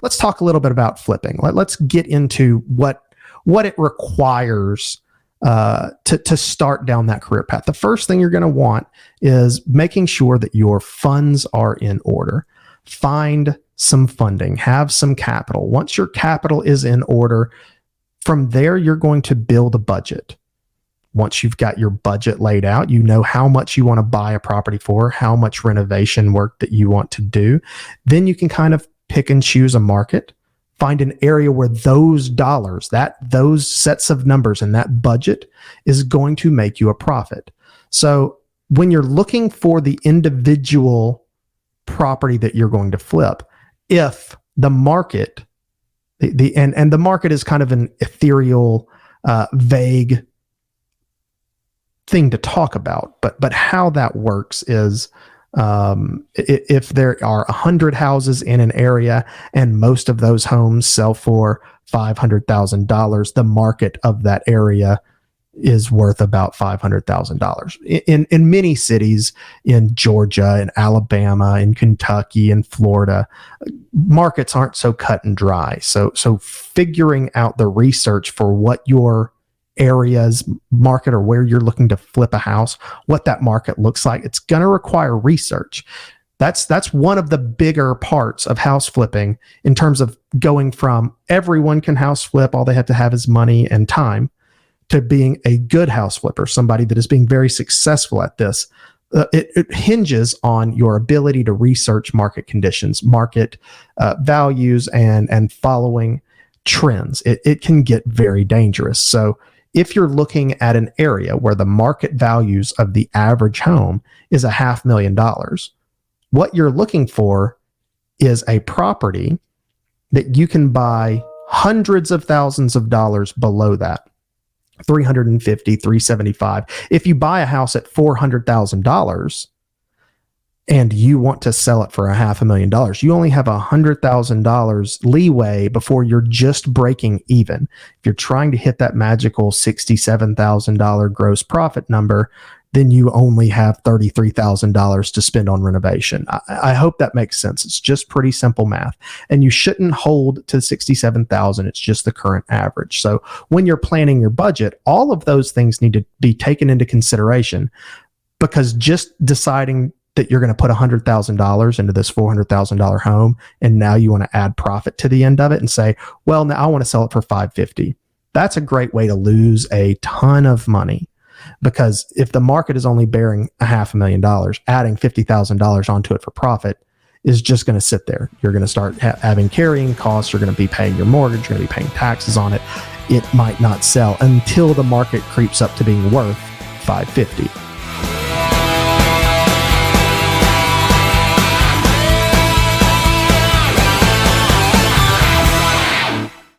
let's talk a little bit about flipping. Let's get into what it requires to start down that career path. The first thing you're going to want is making sure that your funds are in order. Find some funding, have some capital. Once your capital is in order, from there, you're going to build a budget. Once you've got your budget laid out, you know how much you want to buy a property for, how much renovation work that you want to do. Then you can kind of pick and choose a market, find an area where those dollars, those sets of numbers and that budget is going to make you a profit. So when you're looking for the individual property that you're going to flip, if the market, and the market is kind of an ethereal, vague thing to talk about, but how that works is if there are 100 houses in an area and most of those homes sell for $500,000, the market of that area is worth about $500,000. In many cities in Georgia, in Alabama, in Kentucky, in Florida, markets aren't so cut and dry. So figuring out the research for what your area's market or where you're looking to flip a house, what that market looks like, it's going to require research. That's one of the bigger parts of house flipping in terms of going from everyone can house flip, all they have to have is money and time, to being a good house flipper, somebody that is being very successful at this. It hinges on your ability to research market conditions, market values, and following trends. It can get very dangerous. So if you're looking at an area where the market values of the average home is $500,000, what you're looking for is a property that you can buy hundreds of thousands of dollars below that. $350,000, $375,000. If you buy a house at $400,000 and you want to sell it for $500,000, you only have $100,000 leeway before you're just breaking even. If you're trying to hit that magical $67,000 gross profit number, then you only have $33,000 to spend on renovation. I hope that makes sense. It's just pretty simple math. And you shouldn't hold to $67,000. It's just the current average. So when you're planning your budget, all of those things need to be taken into consideration, because just deciding that you're going to put $100,000 into this $400,000 home, and now you want to add profit to the end of it and say, well, now I want to sell it for $550,000. That's a great way to lose a ton of money. Because if the market is only bearing $500,000, adding $50,000 onto it for profit is just going to sit there. You're going to start having carrying costs. You're going to be paying your mortgage. You're going to be paying taxes on it. It might not sell until the market creeps up to being worth $550,000.